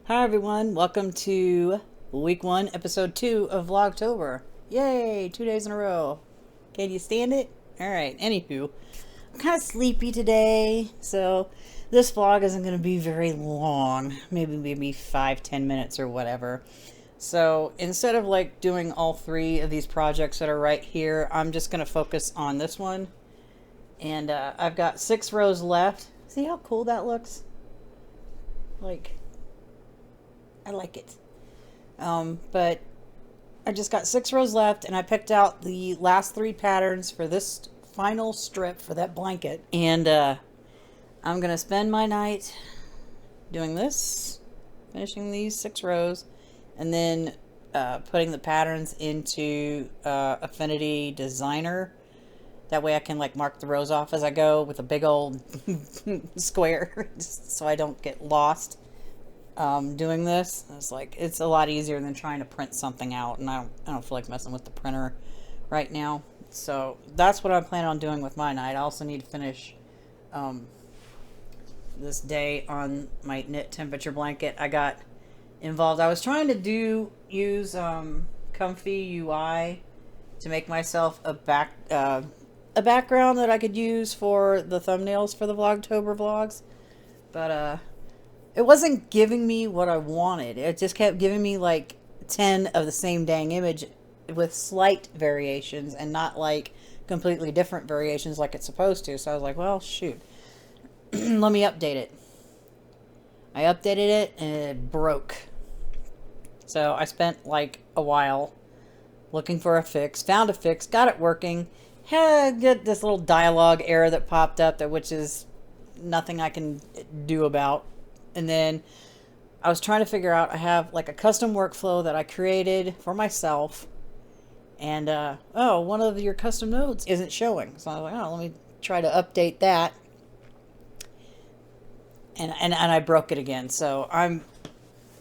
Hi everyone, welcome to week 1, episode 2 of Vlogtober. Yay, 2 days in a row. Can you stand it? Alright, anywho, I'm kind of sleepy today, so this vlog isn't going to be very long. Maybe 5-10 minutes or whatever. So instead of like doing all 3 of these projects that are right here, I'm just going to focus on this one. And I've got 6 rows left. See how cool that looks? I like it. But I just got 6 rows left, and I picked out the last 3 patterns for this final strip for that blanket. And I'm going to spend my night doing this, finishing these 6 rows, and then putting the patterns into Affinity Designer. That way I can like mark the rows off as I go with a big old square so I don't get lost. Doing this, it's a lot easier than trying to print something out, and I don't feel like messing with the printer right now. So that's what I plan on doing with my night. I also need to finish this day on my knit temperature blanket. I got involved. I was trying to use Comfy UI to make myself a background that I could use for the thumbnails for the Vlogtober vlogs, but it wasn't giving me what I wanted. It just kept giving me like 10 of the same dang image with slight variations and not like completely different variations like it's supposed to. So I was like, well, shoot. Let me update it. I updated it and it broke. So I spent like a while looking for a fix, found a fix, got it working. Had this little dialogue error that popped up, which is nothing I can do about. And then I was trying to figure out, I have like a custom workflow that I created for myself. And, oh, one of your custom nodes isn't showing. So I was like, oh, let me try to update that. And I broke it again. So I'm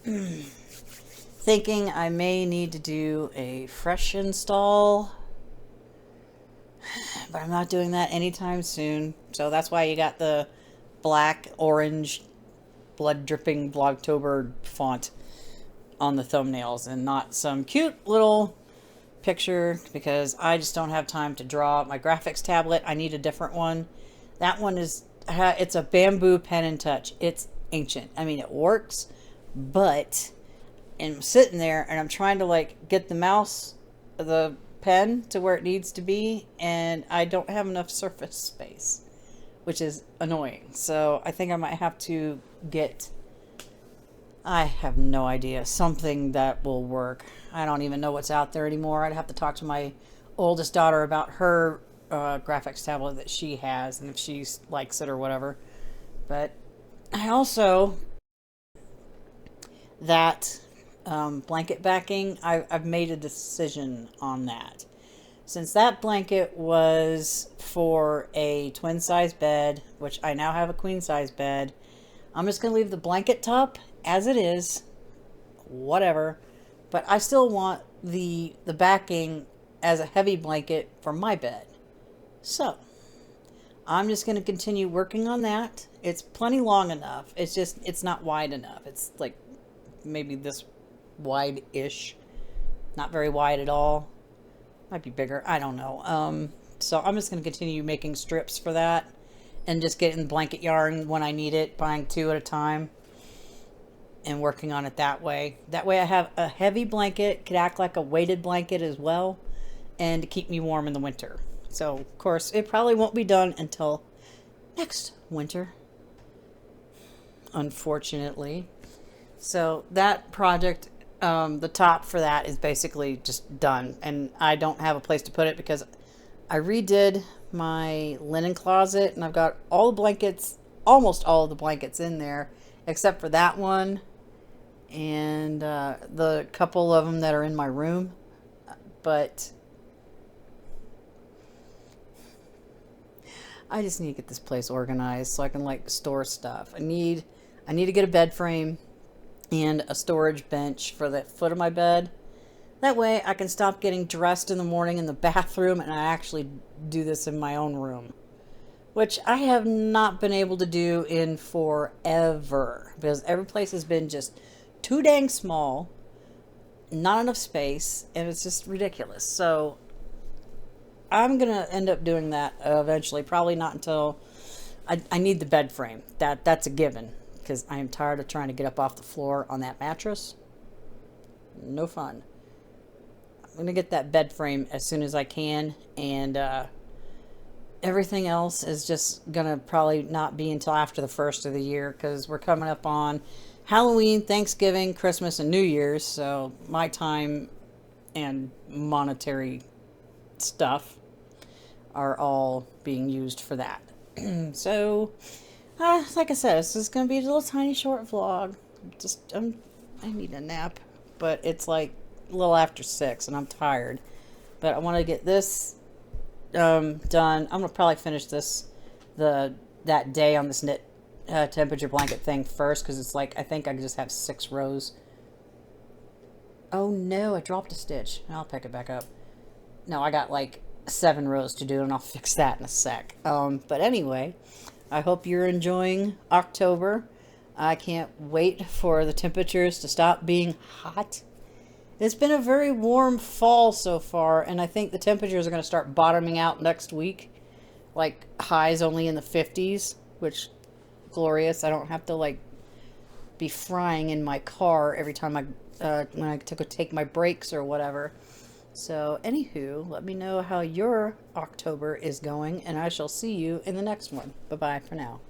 thinking I may need to do a fresh install. But I'm not doing that anytime soon. So that's why you got the black, orange, blood dripping Vlogtober font on the thumbnails and not some cute little picture, because I just don't have time to draw. My graphics tablet, I need a different one. That one is, it's a bamboo pen and touch. It's ancient. I mean, it works, but I'm sitting there and I'm trying to like get the mouse, the pen to where it needs to be, and I don't have enough surface space, which is annoying. So I think I might have to get, I have no idea, something that will work. I don't even know what's out there anymore. I'd have to talk to my oldest daughter about her graphics tablet that she has, and if she likes it or whatever. But I also, that blanket backing, I've made a decision on that. Since that blanket was for a twin size bed, which I now have a queen size bed, I'm just going to leave the blanket top as it is, whatever, but I still want the backing as a heavy blanket for my bed. So I'm just going to continue working on that. It's plenty long enough. It's just, it's not wide enough. It's like maybe this wide-ish, not very wide at all. Might be bigger, I don't know. So I'm just going to continue making strips for that and just getting blanket yarn when I need it, buying 2 at a time and working on it that way. That way I have a heavy blanket, could act like a weighted blanket as well, and to keep me warm in the winter. So of course it probably won't be done until next winter, unfortunately. So that project, the top for that is basically just done, and I don't have a place to put it because I redid my linen closet and I've got all the blankets, almost all of the blankets in there except for that one and the couple of them that are in my room. But I just need to get this place organized so I can like store stuff. I need to get a bed frame and a storage bench for the foot of my bed. That way I can stop getting dressed in the morning in the bathroom and I actually do this in my own room. which I have not been able to do in forever because every place has been just too dang small, not enough space, and it's just ridiculous. So I'm gonna end up doing that eventually. Probably not until I need the bed frame. That's a given, because I am tired of trying to get up off the floor on that mattress. No fun. I'm gonna get that bed frame as soon as I can, and everything else is just gonna probably not be until after the first of the year, because we're coming up on Halloween, Thanksgiving, Christmas, and New Year's. So my time and monetary stuff are all being used for that. So, like I said, this is gonna be a little tiny short vlog. I need a nap, but it's like a little after 6, and I'm tired. But I want to get this done. I'm gonna probably finish this that day on this knit temperature blanket thing first, because it's like I think I just have 6 rows. Oh no, I dropped a stitch. I'll pick it back up. No, I got like 7 rows to do, and I'll fix that in a sec. But anyway, I hope you're enjoying October. I can't wait for the temperatures to stop being hot. It's been a very warm fall so far, and I think the temperatures are going to start bottoming out next week. Like highs only in the 50s, which glorious. I don't have to like be frying in my car every time when I take my breaks or whatever. So anywho, let me know how your October is going, and I shall see you in the next one. Bye bye for now.